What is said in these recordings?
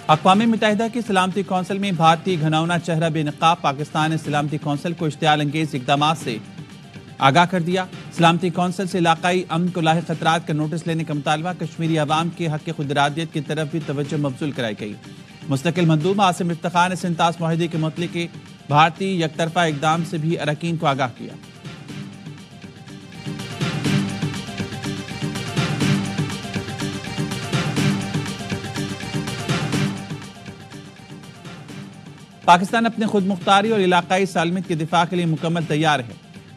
اقوام متحدہ کی سلامتی کونسل میں بھارتی گھناؤنا چہرہ بے نقاب پاکستان نے سلامتی کونسل کو اشتعال انگیز اقدامات سے آگاہ کر دیا۔ سلامتی کونسل سے علاقائی امن کو لاحق خطرات کا نوٹس لینے کا مطالبہ، کشمیری عوام کے حق خود ارادیت کی طرف بھی توجہ مبذول کرائی گئی۔ مستقل مندوب عاصم افتخار نے سنتاس معاہدے کے متعلق بھارتی یک طرفہ اقدام سے بھی اراکین کو آگاہ کیا۔ پاکستان اپنے خود مختاری اور علاقائی سالمیت کے دفاع کے لیے مکمل تیار ہے۔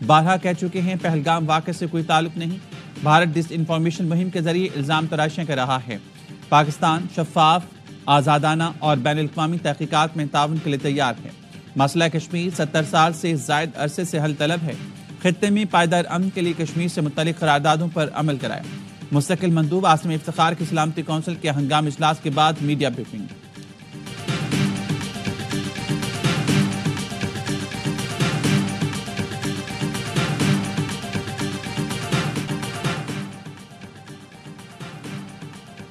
بارہا کہہ چکے ہیں پہلگام واقعے سے کوئی تعلق نہیں۔ بھارت ڈس انفارمیشن مہم کے ذریعے الزام تراشیاں کر رہا ہے۔ پاکستان شفاف، آزادانہ اور بین الاقوامی تحقیقات میں تعاون کے لیے تیار ہے۔ مسئلہ کشمیر 70 سال سے زائد عرصے سے حل طلب ہے۔ خطے میں پائیدار امن کے لیے کشمیر سے متعلق قراردادوں پر عمل کرائے۔ مستقل مندوب عاصم افتخار کی سلامتی کونسل کے ہنگامی اجلاس کے بعد میڈیا بریفنگ۔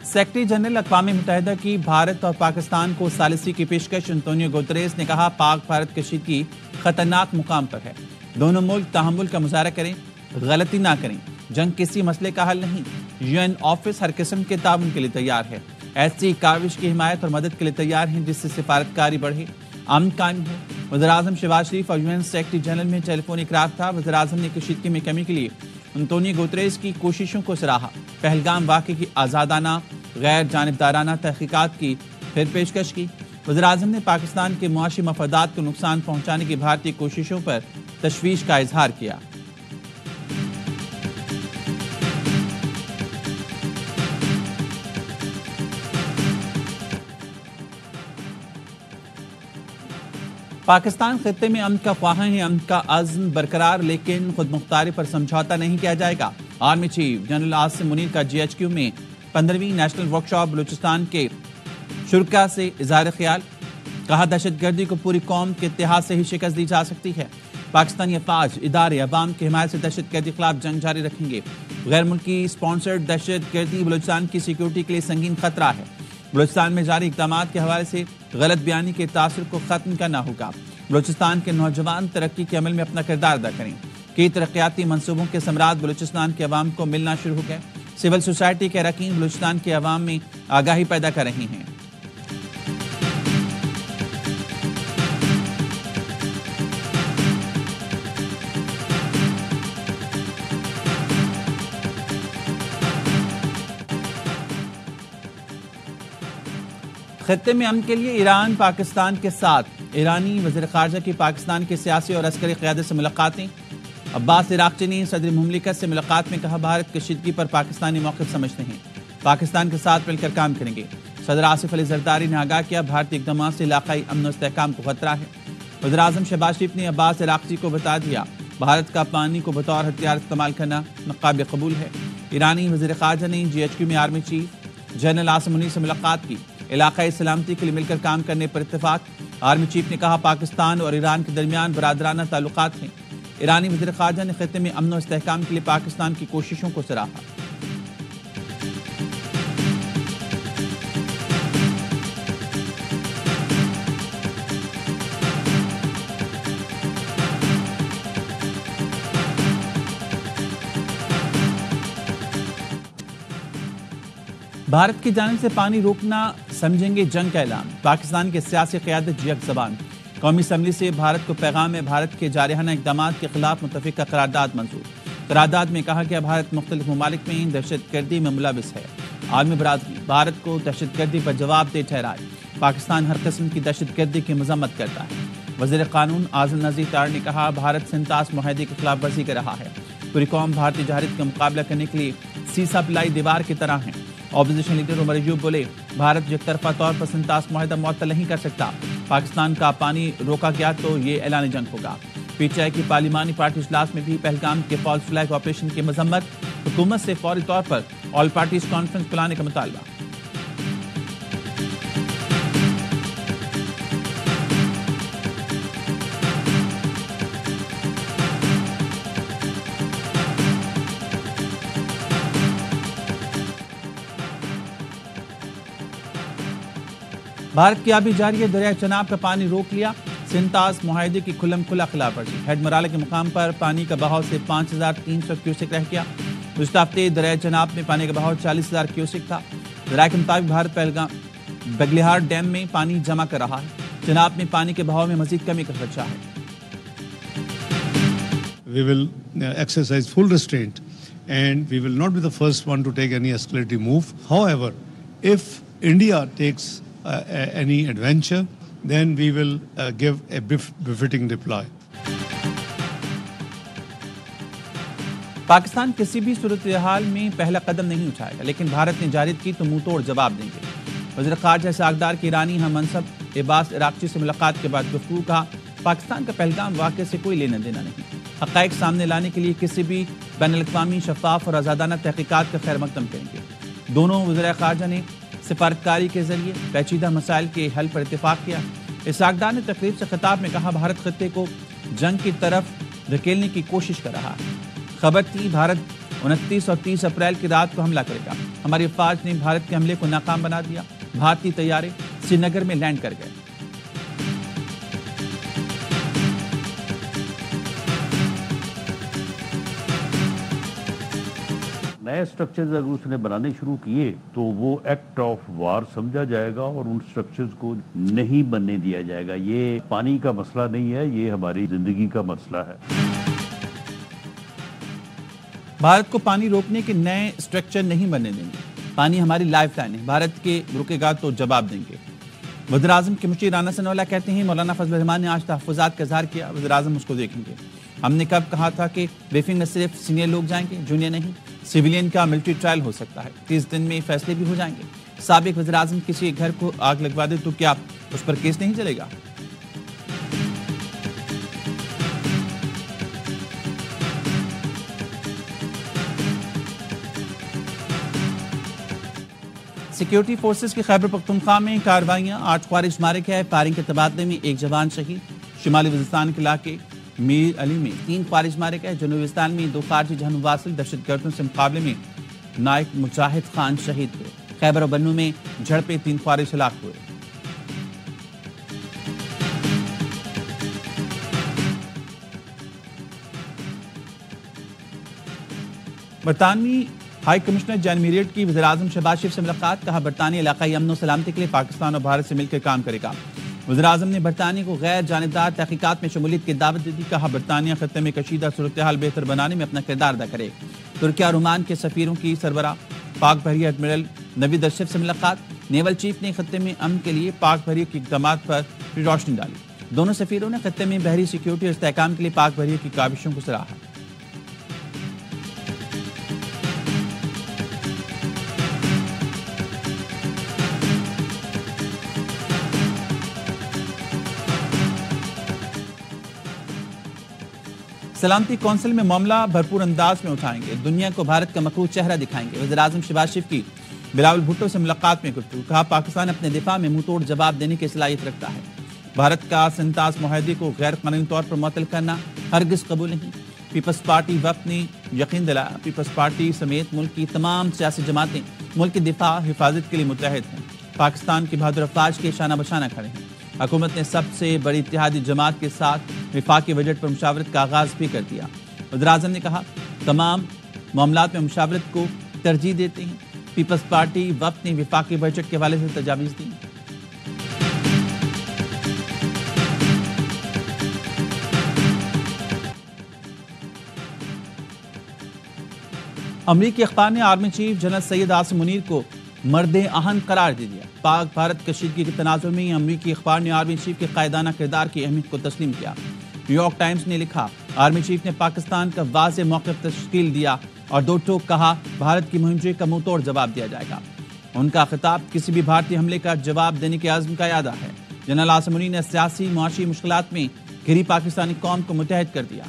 سیکرٹری جنرل اقوام متحدہ کی بھارت اور پاکستان کو ثالثی کی پیشکش، انتونیو گوتریز نے کہا پاک بھارت کشیدگی خطرناک مقام پر ہے۔ دونوں ملک تحمل کا مظاہرہ کریں، غلطی نہ کریں۔ جنگ کسی مسئلے کا حل نہیں۔ یو این آفس ہر قسم کے تعاون کے لیے تیار ہے۔ ایسی کاوش کی حمایت اور مدد کے لیے تیار ہیں جس سے سفارتکاری بڑھے، امن قائم ہو۔ وزیراعظم شہباز شریف اور یو این سیکرٹری جنرل میں ٹیلی فونک رابطہ۔ وزیراعظم نے کشیدگی میں کمی کے لیے انتونیو گوتریز کی کوششوں کو سراہا۔ پہلگام واقعے کی آزادانہ، غیر جانبدارانہ تحقیقات کی پھر پیشکش کی۔ وزیراعظم نے پاکستان کے معاشی مفادات کو نقصان پہنچانے کی بھارتی کوششوں پر تشویش کا اظہار کیا۔ پاکستان خطے میں امن کا خواہاں ہے، امن کا عزم برقرار، لیکن خود مختاری پر سمجھوتہ نہیں کیا جائے گا۔ Army chief general Asim Munir کا جی ایچ کیو میں 15ویں نیشنل ورکشاپ بلوچستان کے شرکاء سے اظہار خیال۔ کہا دہشت گردی کو پوری قوم کے اتحاد سے ہی شکست دی جا سکتی ہے۔ پاکستانی افواج، ادارے عوام کی حمایت سے دہشت گردی کے خلاف جنگ جاری رکھیں گے۔ غیر ملکی سپانسرڈ دہشت گردی بلوچستان کی سیکیورٹی کے لیے سنگین خطرہ ہے۔ بلوچستان میں جاری اقدامات کے حوالے سے غلط بیانی کے تاثر کو ختم کرنا ہوگا۔ بلوچستان کے نوجوان ترقی کے عمل میں اپنا کردار ادا کریں۔ کئی ترقیاتی منصوبوں کے ثمرات بلوچستان کے عوام کو ملنا شروع ہو گئے۔ سول سوسائٹی کے اراکین بلوچستان کے عوام میں آگاہی پیدا کر رہی ہیں۔ خطے میں امن کے لیے ایران پاکستان کے ساتھ۔ ایرانی وزیر خارجہ کی پاکستان کے سیاسی اور عسکری قیادت سے ملاقاتیں۔ عباس عراقچی نے صدر مملکت سے ملاقات میں کہا بھارت کشیدگی پر پاکستانی موقف سمجھتے ہیں، پاکستان کے ساتھ مل کر کام کریں گے۔ صدر آصف علی زرداری نے آگاہ کیا بھارتی اقدامات سے علاقائی امن و استحکام کو خطرہ ہے۔ وزیراعظم شہباز شریف نے عباس عراقچی کو بتا دیا بھارت کا پانی کو بطور ہتھیار استعمال کرنا ناقابل قبول ہے۔ ایرانی وزیر خارجہ نے جی ایچ کیو میں army chief general Asim Munir سے ملاقات کی۔ علاقائی سلامتی کے لیے مل کر کام کرنے پر اتفاق۔ آرمی چیف نے کہا پاکستان اور ایران کے درمیان برادرانہ تعلقات ہیں۔ ایرانی وزیر خارجہ نے خطے میں امن و استحکام کے لیے پاکستان کی کوششوں کو سراہا۔ بھارت کی جانب سے پانی روکنا سمجھیں گے جنگ کا اعلان۔ پاکستان کے سیاسی قیادت یک زبان۔ قومی اسمبلی سے بھارت کو پیغام میں بھارت کے جارحانہ اقدامات کے خلاف متفقہ قرارداد منظور۔ قرارداد میں کہا گیا بھارت مختلف ممالک میں دہشت گردی میں ملوث ہے۔ عالمی برادری بھارت کو دہشت گردی پر جواب دہ ٹھہرائے۔ پاکستان ہر قسم کی دہشت گردی کی مذمت کرتا ہے۔ وزیر قانون اعظم نذیر تار نے کہا بھارت سنتاس معاہدے کی خلاف ورزی کر رہا ہے۔ پوری قوم بھارتی جارحیت کا مقابلہ کرنے کے لیے سیسا پلائی دیوار کی طرح ہے۔ اپوزیشن لیڈر عمر ایوب بولے بھارت یک طرفہ طور پر سنتاس معاہدہ معطل نہیں کر سکتا۔ پاکستان کا پانی روکا گیا تو یہ اعلان جنگ ہوگا۔ پی ٹی آئی کی پارلیمانی پارٹی اجلاس میں بھی پہلگام کے فالس فلیگ آپریشن کی مذمت، حکومت سے فوری طور پر آل پارٹیز کانفرنس بلانے کا مطالبہ۔ بھارت کی آبی جاری دریائے چناب کا پانی روک لیا، سنتاس معاہدے کی کھلم کھلا خلاف ورزی، ہیڈ مرالے کے مقام پر پانی کا بہاؤ سے 5300 کیوسک رہ گیا۔ گزشتہ ہفتے دریائے چناب میں پانی کا بہاؤ 40000 کیوسک تھا۔ ذرائع کے مطابق بھارت بگلیہار ڈیم میں پانی جمع کر رہا ہے، چناب میں پانی کے بہاؤ میں مزید کمی کا خدشہ ہے۔ We will exercise full restraint and we will not be the first one to take any escalating move. However, if India takes any adventure, then we will give a befitting reply. Pakistan کسی بھی صورتحال میں پہلا قدم نہیں اٹھائے گا، لیکن بھارت نے جارحیت کی تو منہ توڑ جواب دیں گے۔ وزیر خارجہ ساغدار کی ایرانی ہم منصب عباس عراقچی سے ملاقات کے بعد گفتگو، کہا پاکستان کا پہلگام واقعے سے کوئی لینا دینا نہیں، حقائق سامنے لانے کے لیے کسی بھی بین الاقوامی شفاف اور آزادانہ تحقیقات کا خیر مقدم کریں گے۔ دونوں وزراء خارجہ نے سفارتکاری کے ذریعے پیچیدہ مسائل کے حل پر اتفاق کیا۔ اسحاق ڈار نے تقریب سے خطاب میں کہا بھارت خطے کو جنگ کی طرف دھکیلنے کی کوشش کر رہا ہے۔ خبر تھی بھارت 29 اور 30 اپریل کی رات کو حملہ کرے گا، ہماری افواج نے بھارت کے حملے کو ناکام بنا دیا، بھارتی طیارے سری نگر میں لینڈ کر گئے۔ نئے سٹرکچرز اگر اس نے بنانے شروع کیے تو وہ ایکٹ آف وار سمجھا جائے گا اور ان سٹرکچرز کو نہیں بننے دیا جائے گا۔ یہ پانی کا مسئلہ نہیں ہے، یہ ہماری زندگی کا مسئلہ ہے۔ بھارت کو پانی روکنے کے نئے سٹرکچر نہیں بننے دیں گے، پانی ہماری لائف لائن ہے، بھارت کے رکے گا تو جواب دیں گے۔ وزیر اعظم کے مشیر رانا ثناء اللہ کہتے ہیں مولانا فضل الرحمان نے آج تحفظات کا اظہار کیا، وزیر اعظم اس کو دیکھیں گے۔ ہم نے کب کہا تھا کہ بریفنگ میں صرف سینئر لوگ جائیں گے، جونیئر نہیں، سیویلین کا ملٹری ٹرائل ہو سکتا ہے، 30 دن میں فیصلے بھی ہو جائیں گے۔ سابق وزیر اعظم کسی گھر کو آگ لگوا دے تو کیا اس پر کیس نہیں چلے گا؟ سیکیورٹی فورسز کی خیبر پختونخوا میں کارروائیاں، 8 خوارج مارے گئے، فائرنگ کے تبادلے میں 1 جوان شہید۔ شمالی وزیرستان کے علاقے میر علی میں 3 خوارج مارے گئے، جنوبی وزیرستان میں 2 خارجی جہنم واصل دہشت گردوں سے مقابلے میں نائک مجاہد خان شہید ہوئے۔ خیبر و بنو میں جھڑپیں، 3 خوارج ہلاک ہوئے۔ برطانوی ہائی کمشنر جان میریٹ کی وزیر اعظم شہباز شریف سے ملاقات، کہا برطانیہ علاقائی امن و سلامتی کے لیے پاکستان اور بھارت سے مل کر کام کرے گا۔ وزیر اعظم نے برطانیہ کو غیر جانبدار تحقیقات میں شمولیت کی دعوت دی، کہا برطانیہ خطے میں کشیدہ صورتحال بہتر بنانے میں اپنا کردار ادا کرے۔ ترکیہ اور عمان کے سفیروں کی سربراہ پاک بحریہ ایڈمرل نوید اشرف سے ملاقات، نیول چیف نے خطے میں امن کے لیے پاک بحریہ کے اقدامات پر روشنی ڈالی۔ دونوں سفیروں نے خطے میں بحری سیکیورٹی اور استحکام کے لیے پاک بحریہ کی کاوشوں کو سراہا۔ سلامتی کونسل میں معاملہ بھرپور انداز میں اٹھائیں گے، دنیا کو بھارت کا مقروض چہرہ دکھائیں گے۔ وزیر اعظم شہباز شریف کی بلاول بھٹو سے ملاقات میں گفتگو، کہا پاکستان اپنے دفاع میں منہ توڑ جواب دینے کی صلاحیت رکھتا ہے، بھارت کا سنتاس معاہدے کو غیر قانونی طور پر معطل کرنا ہرگز قبول نہیں۔ پیپلز پارٹی وفد نے یقین دلایا پیپلز پارٹی سمیت ملک کی تمام سیاسی جماعتیں ملک کی دفاع حفاظت کے لیے متحد ہیں، پاکستان کی بہادر افواج کے شانہ بشانہ کھڑے ہیں۔ حکومت نے سب سے بڑی اتحادی جماعت کے ساتھ وفاقی بجٹ پر مشاورت کا آغاز بھی کر دیا۔ وزیر اعظم نے کہا تمام معاملات میں مشاورت کو ترجیح دیتے ہیں، پیپلز پارٹی وفد نے وفاقی بجٹ کے حوالے سے تجاویز دی۔ امریکی اخبار نے army chief general Syed Asim Munir کو مرد آہن قرار دے دیا۔ پاک بھارت کشیدگی کے تناظر میں امریکی اخبار نے آرمی چیف کے قائدانہ کردار کی اہمیت کو تسلیم کیا۔ نیو یارک ٹائمز نے لکھا آرمی چیف نے پاکستان کا واضح موقف تشکیل دیا اور دو ٹوک کہا بھارت کی مہم جوئی کا منہ توڑ جواب دیا جائے گا۔ ان کا خطاب کسی بھی بھارتی حملے کا جواب دینے کے عزم کا اعادہ ہے۔ جنرل عاصم منیر نے سیاسی معاشی مشکلات میں گھری پاکستانی قوم کو متحد کر دیا۔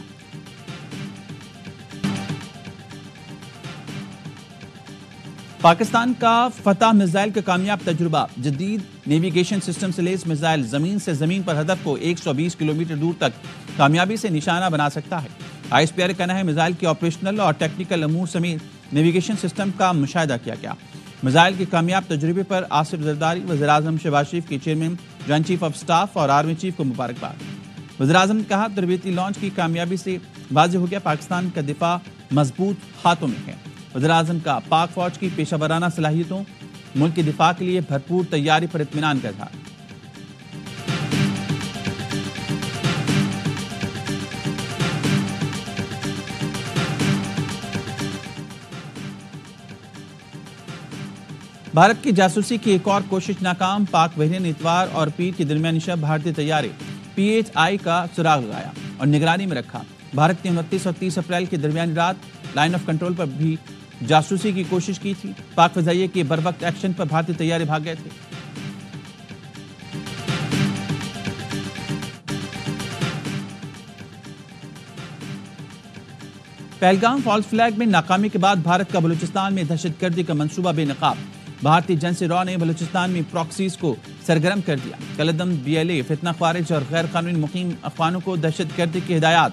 پاکستان کا فتح میزائل کا کامیاب تجربہ، جدید نیویگیشن سسٹم سے لیس میزائل زمین سے زمین پر ہدف کو 120 کلومیٹر دور تک کامیابی سے نشانہ بنا سکتا ہے۔ آئی ایس پی آر کا کہنا ہے میزائل کے آپریشنل اور ٹیکنیکل امور سمیت نیویگیشن سسٹم کا مشاہدہ کیا گیا۔ میزائل کے کامیاب تجربے پر آصف زرداری وزیراعظم شہباز شریف کی chairman joint chief of staff اور آرمی چیف کو مبارکباد۔ وزیراعظم نے کہا تربیتی لانچ کی کامیابی سے واضح ہو گیا پاکستان کا دفاع مضبوط ہاتھوں میں ہے۔ وزیراعظم کا پاک فوج کی پیشہ ورانہ صلاحیتوں ملک کے دفاع کے لیے بھرپور تیاری پر اطمینان کا اظہار۔ بھارت کی جاسوسی کی ایک اور کوشش ناکام، پاک بحرین نے اتوار اور پیر کے درمیانی شب بھارتی طیارے PHI کا سراغ لگایا اور نگرانی میں رکھا۔ بھارت نے 29 اور 30 اپریل کے درمیانی رات لائن آف کنٹرول پر بھی جاسوسی کی کوشش کی تھی۔ پاک فضائیہ کے بروقت ایکشن پر بھارتی طیارے بھاگ گئے تھے۔ پہلگام فالس فلیگ میں ناکامی کے بعد بھارت کا بلوچستان میں دہشت گردی کا منصوبہ بے نقاب۔ بھارتی جنسی راء نے بلوچستان میں پراکسیز کو سرگرم کر دیا۔ کالعدم BLA فتنہ خوارج اور غیر قانونی مقیم افغانوں کو دہشت گردی کی ہدایات۔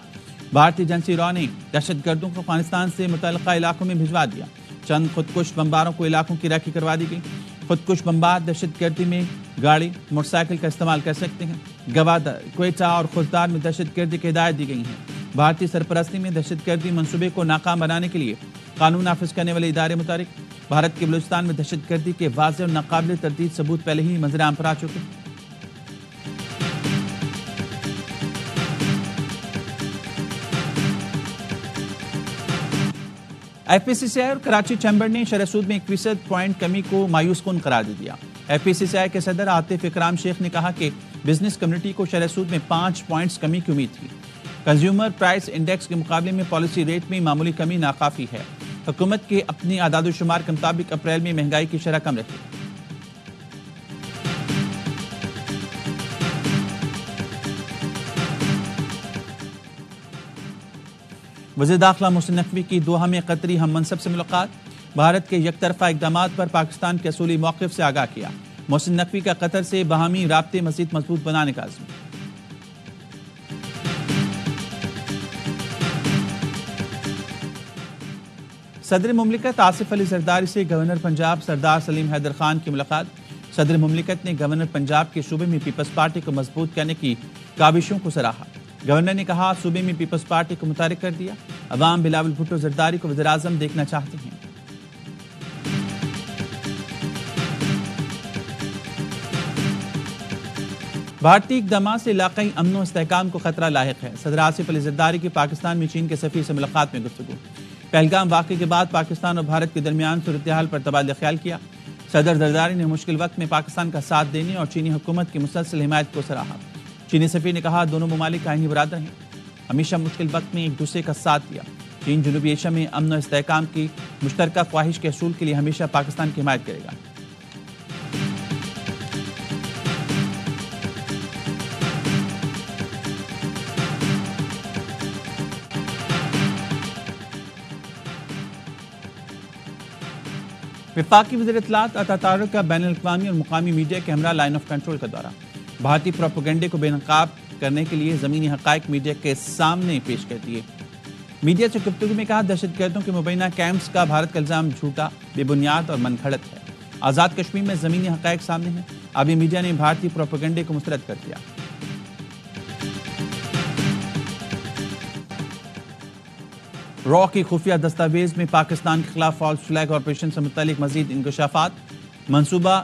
بھارتی جنسی راء نے دہشت گردوں کو افغانستان سے متعلقہ علاقوں میں بھجوا دیا۔ چند خودکش بمباروں کو علاقوں کی راکھی کروا دی گئی۔ خودکش بمبار دہشت گردی میں گاڑی موٹر سائیکل کا استعمال کر سکتے ہیں۔ گوادر، کوئٹہ اور خوزدار میں دہشت گردی کی ہدایت دی گئی ہیں۔ بھارتی سرپرستی میں دہشت گردی منصوبے کو ناکام بنانے کے لیے قانون نافذ کرنے والے ادارے متحرک۔ بھارت کے بلوچستان میں دہشت گردی کے واضح اور ناقابل تردید ثبوت پہلے ہی منظر عام پر آ چکے۔ FPCCI اور کراچی چیمبر نے شرح سود میں 21 پوائنٹ کمی کو مایوس کن قرار دے دیا۔ FPCCI کے صدر عاطف اکرام شیخ نے کہا کہ بزنس کمیونٹی کو شرح سود میں 5 پوائنٹس کمی کی امید تھی۔ کنزیومر پرائس انڈیکس کے مقابلے میں پالیسی ریٹ میں معمولی کمی ناکافی ہے۔ حکومت کے اپنی اعداد و شمار کے مطابق اپریل میں مہنگائی کی شرح کم رہی۔ وزیر داخلہ محسن نقوی کی دوحہ میں قطری ہم منصب سے ملاقات۔ بھارت کے یک طرفہ اقدامات پر پاکستان کے اصولی موقف سے آگاہ کیا۔ محسن نقوی کا قطر سے باہمی رابطے مزید مضبوط بنانے کا عزم۔ صدر مملکت آصف علی زرداری سے گورنر پنجاب سردار سلیم حیدر خان کی ملاقات۔ صدر مملکت نے گورنر پنجاب کے صوبے میں پیپلز پارٹی کو مضبوط کرنے کی کاوشوں کو سراہا۔ گورنر نے کہا صوبے میں پیپلز پارٹی کو متحرک کر دیا۔ عوام بلاول بھٹو زرداری کو وزیر اعظم دیکھنا چاہتے ہیں۔ بھارتی اقدامات سے علاقائی امن و استحکام کو خطرہ لاحق ہے۔ صدر آصف علی زرداری کی پاکستان میں چین کے سفیر سے ملاقات میں گفتگو۔ پہلگام واقعے کے بعد پاکستان اور بھارت کے درمیان صورتحال پر تبادلہ خیال کیا۔ صدر زرداری نے مشکل وقت میں پاکستان کا ساتھ دینے اور چینی حکومت کی مسلسل حمایت کو سراہا۔ چینی سفیر نے کہا دونوں ممالک آئینی برادر ہیں، ہمیشہ مشکل وقت میں ایک دوسرے کا ساتھ دیا۔ چین جنوبی ایشیا میں امن و استحکام کی مشترکہ خواہش کے حصول کے لیے ہمیشہ پاکستان کی حمایت کرے گا۔ وفاقی وزیر اطلاعات عطا طارق کا بین الاقوامی اور مقامی میڈیا کے ہمراہ لائن آف کنٹرول کا دورہ۔ بھارتی پروپیگنڈے کو بے نقاب کرنے کے لیے زمینی حقائق میڈیا کے سامنے پیش کر دیے۔ میڈیا سے گفتگو میں کہا دہشت گردوں کے مبینہ کیمپس کا بھارت کا الزام جھوٹا، بے بنیاد اور من گھڑت ہے۔ آزاد کشمیر میں زمینی حقائق سامنے ہیں۔ ابھی میڈیا نے بھارتی پروپیگنڈے کو مسترد کر دیا۔ را کی خفیہ دستاویز میں پاکستان کے خلاف فالس فلیگ آپریشن سے متعلق مزید انکشافات۔ منصوبہ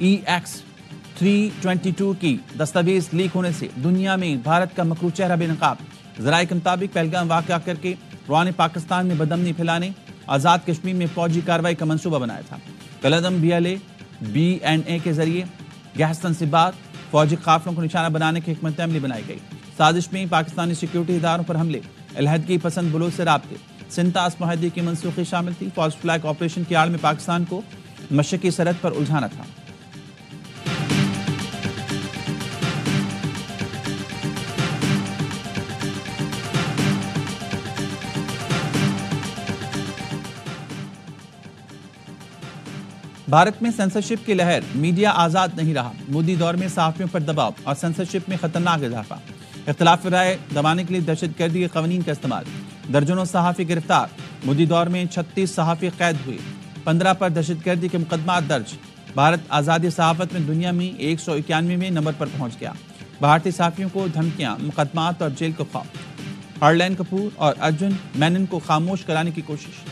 EX-322 کی دستاویز لیک ہونے سے دنیا میں بھارت کا مکروہ چہرہ بے نقاب۔ ذرائع کے مطابق پہلگام واقعہ کر کے را نے پاکستان میں بدامنی پھیلانے، آزاد کشمیر میں فوجی کارروائی کا منصوبہ بنایا تھا۔ کالعدم BLA BNA کے ذریعے گیس تنصیبات، فوجی قافلوں کو نشانہ بنانے کی حکمت عملی بنائی گئی۔ سازش میں پاکستانی سیکیورٹی اداروں پر حملے، علیحدگی پسند بلوچ سے رابطے، سنتاس معاہدے کی منسوخی شامل تھی۔ فالس فلیگ آپریشن کی آڑ میں پاکستان کو مشرقی سرحد پر الجھانا تھا۔ بھارت میں سینسرشپ کی لہر، میڈیا آزاد نہیں رہا۔ مودی دور میں صحافیوں پر دباؤ اور سینسرشپ میں خطرناک اضافہ۔ اختلاف رائے دبانے کے لیے دہشت گردی کے قوانین کا استعمال، درجنوں صحافی گرفتار۔ مودی دور میں 36 صحافی قید ہوئے۔ 15 پر دہشت گردی کے مقدمات درج. بھارت آزادی صحافت میں دنیا میں 191ویں نمبر پر پہنچ گیا. بھارتی صحافیوں کو دھمکیاں، مقدمات اور جیل کو خوف. ہرلین کپور اور ارجن مینن کو خاموش کرانے کی کوشش.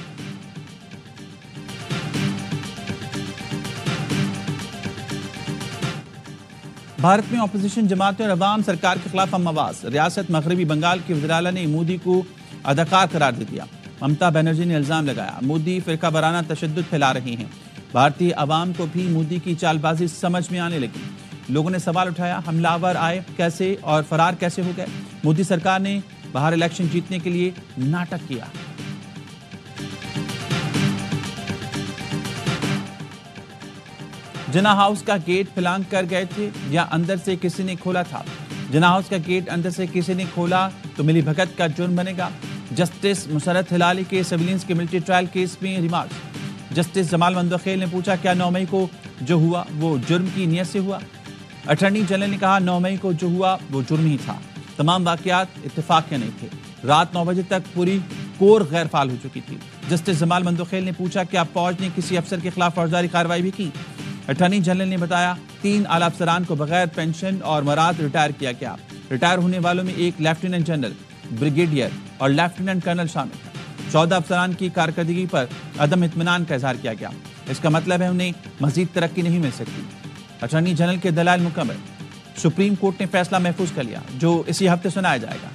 بھارت میں اپوزیشن جماعتیں اور عوام سرکار کے خلاف ہم آواز. ریاست مغربی بنگال کے وزیر اعلیٰ نے مودی کو اداکار قرار دے دیا. ممتا بنرجی نے الزام لگایا مودی فرقہ وارانہ تشدد پھیلا رہی ہیں. بھارتی عوام کو بھی مودی کی چال بازی سمجھ میں آنے لگی. لوگوں نے سوال اٹھایا حملہ آور آئے کیسے اور فرار کیسے ہو گئے. مودی سرکار نے باہر الیکشن جیتنے کے لیے ناٹک کیا. جناح ہاؤس کا گیٹ پھلانگ کر گئے تھے یا اندر سے کسی نے کھولا تھا. جناح ہاؤس کا گیٹ اندر سے کسی نے کھولا تو ملی بھگت کا جرم بنے گا. جسٹس مسرت ہلالی کے سیویلینز کے ملٹری ٹرائل کیس میں ریمارکس. جسٹس جمال مندوخیل نے پوچھا کیا 9 مئی کو جو ہوا وہ جرم کی نیت سے ہوا. اٹارنی جنرل نے کہا 9 مئی کو جو ہوا وہ جرم ہی تھا. تمام واقعات اتفاق کے نہیں تھے. رات 9 بجے تک پوری کور غیر فعال ہو چکی تھی. جسٹس جمال مندوخیل نے پوچھا کیا فوج نے کسی افسر کے خلاف فوجداری کارروائی بھی کی. اٹارنی جنرل نے بتایا 3 اعلی افسران کو بغیر پینشن اور مراد ریٹائر کیا گیا. ریٹائر ہونے والوں میں ایک لیفٹیننٹ جنرل، بریگیڈیئر اور لیفٹیننٹ کرنل شامل ہیں. 14 افسران کی کارکردگی پر عدم اطمینان کا اظہار کیا گیا. اس کا مطلب ہے انہیں مزید ترقی نہیں مل سکتی. اٹارنی جنرل کے دلائل مکمل. سپریم کورٹ نے فیصلہ محفوظ کر لیا جو اسی ہفتے سنایا جائے گا.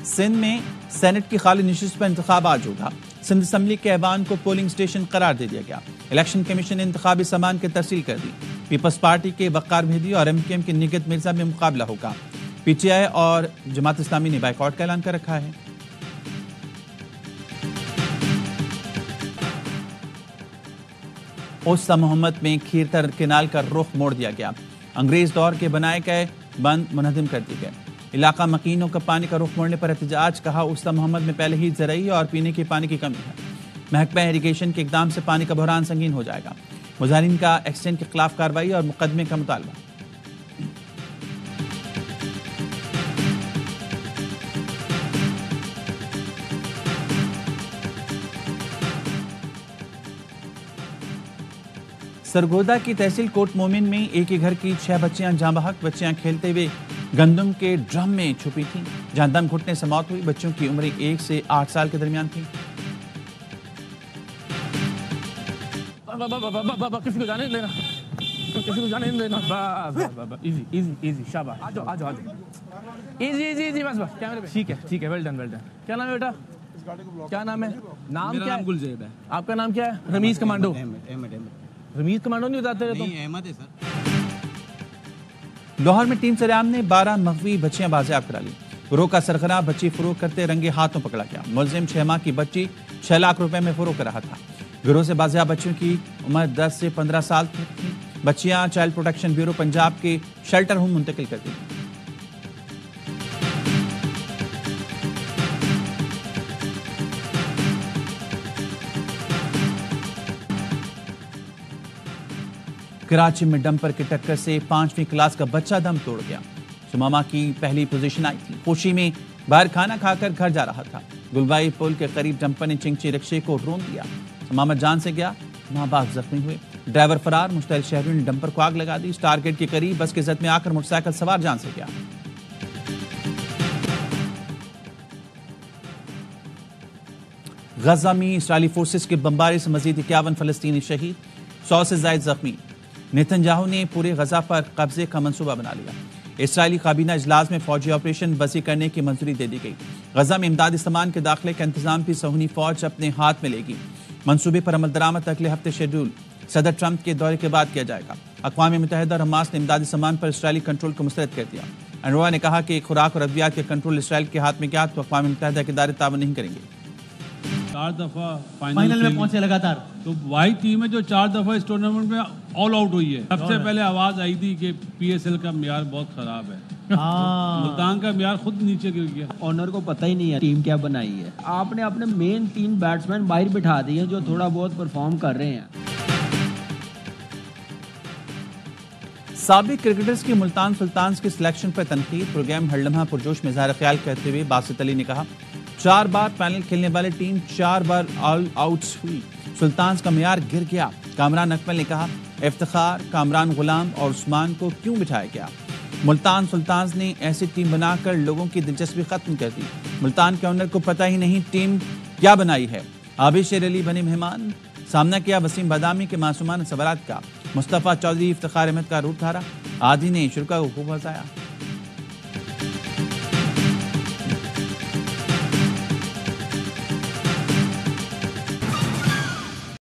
سندھ میں سینٹ کی خالی نشست پر انتخاب آج ہوگا. سندھ اسمبلی کے ایوان کو پولنگ سٹیشن قرار دے دیا گیا. الیکشن کمیشن نے انتخابی سامان کی ترسیل کر دی. پیپلز پارٹی کے وقار مہدی اور ایم کیو ایم کے نگہت مرزا میں مقابلہ ہوگا. پی ٹی آئی اور جماعت اسلامی نے بائیکاٹ کا اعلان کر رکھا ہے. اوسطا محمد میں کھیرتر کینال کا رخ موڑ دیا گیا. انگریز دور کے بنائے گئے بند منہدم کر دیے گئے. علاقہ مکینوں کا پانی کا رخ موڑنے پر احتجاج. کہا اوسطا محمد میں پہلے ہی زرعی اور پینے کے پانی کی کمی ہے. محکمہ اریگیشن کے اقدام سے پانی کا بحران سنگین ہو جائے گا. مظاہرین کا ایکسیڈنٹ کے خلاف کارروائی اور مقدمے کا مطالبہ. سرگودا کی تحصیل کوٹ مومن میں ایک ہی گھر کی 6 بچیاں جاں بحق. بچیاں کھیلتے ہوئے گندم کے ڈرم میں چھپی تھیں جہاں دم گھٹنے سے موت ہوئی. بچوں کی عمریں 1 سے 8 سال کے درمیان تھی. کسی کو جانے دینا، کسی کو جانے دینا. ایزی ایزی ایزی شاباش. آ جاؤ آ جاؤ. ایزی ایزی ایزی بس بس کیمرے پہ. ٹھیک ہے ٹھیک ہے. Well done well done. کیا نام ہے بیٹا؟ کیا نام ہے؟ نام کیا ہے؟ گلزیب ہے. آپ کا نام کیا ہے؟ رمیز کمانڈو. رمیز کمانڈو نہیں بتاتے رہے تو؟ نہیں احمد ہے سر. لاہور میں ٹیم سریام نے 12 مغوی بچیاں بازیاب کرا لی. گروہ کا سرغنہ بچی فروخت کرتے رنگے ہاتھوں پکڑا گیا. ملزم 6 ماہ کی بچی 6 لاکھ روپے میں فروخت کر رہا تھا. گروہ سے بازیاب بچیوں کی عمر 10 سے 15 سال تک تھی. بچیاں چائلڈ پروٹیکشن بیورو پنجاب کے شیلٹر ہوم منتقل کر دی. کراچی میں ڈمپر کی ٹکر سے 5ویں کلاس کا بچہ دم توڑ گیا. شمامہ کی پہلی پوزیشن آئی تھی. خوشی میں باہر کھانا کھا کر گھر جا رہا تھا. گلوائی پل کے قریب ڈمپر نے چنگچی رکشے کو رون دیا. شمامہ جان سے گیا. ماں باپ زخمی ہوئے. ڈرائیور فرار. مشتعل شہریوں نے ڈمپر کو آگ لگا دی. اسٹار گیٹ کے قریب بس کے زد میں آ کر موٹر سائیکل سوار جان سے گیا. غزہ میں اسرائیلی فورسز کی بمباری سے مزید 51 فلسطینی شہید، 100 سے زائد زخمی. نیتن یاہو نے پورے غزہ پر قبضے کا منصوبہ بنا لیا. اسرائیلی کابینہ اجلاس میں فوجی آپریشن وسیع کرنے کی منظوری دے دی گئی. غزہ میں امدادی سامان کے داخلے کا انتظام بھی صہیونی فوج اپنے ہاتھ میں لے گی. منصوبے پر عمل درآمد اگلے ہفتے شیڈول صدر ٹرمپ کے دورے کے بعد کیا جائے گا. اقوام متحدہ اور حماس نے امدادی سامان پر اسرائیلی کنٹرول کو مسترد کر دیا. انروا نے کہا کہ خوراک اور ادویات کے کنٹرول اسرائیل کے ہاتھ میں گیا تو اقوام متحدہ کے ادارے تعاون نہیں کریں گے. 4 دفعہ فائنل میں پہنچے لگاتار. تو وہی ٹیم ہے جو 4 دفعہ اس ٹورنامنٹ میں آل آؤٹ ہوئی ہے. سب سے پہلے آواز آئی تھی کہ پی ایس ایل کا معیار بہت خراب ہے. ملتان کا معیار خود نیچے گر گیا. آنر کو پتہ ہی نہیں ہے ٹیم کیا بنائی ہے. آپ نے اپنے مین 3 بیٹسمین باہر بٹھا دیے جو تھوڑا بہت پرفارم کر رہے ہیں. سابق کرکٹرز کی ملتان سلطانز کی سلیکشن پر تنقید، پروگرام ہر لمحہ پرجوش میں اظہار خیال کرتے ہوئے باسط علی نے کہا 4 بار فائنل کھیلنے والی ٹیم 4 بار آل آؤٹس ہوئی، سلطانز کا معیار گر گیا۔ کامران اکمل نے کہا افتخار، کامران غلام اور عثمان کو کیوں بٹھایا گیا؟ ملتان سلطانز نے ایسی ٹیم بنا کر لوگوں کی دلچسپی ختم کر دی، ملتان کے اونر کو پتہ ہی نہیں ٹیم کیا بنائی ہے۔ عابد شیر علی بنے مہمان، سامنا کیا وسیم بادامی کے معصومانہ سوالات کا، مصطفیٰ چودھری افتخار احمد کا روپ دھارا، عادی نے شرکا کو خوب ہنسایا۔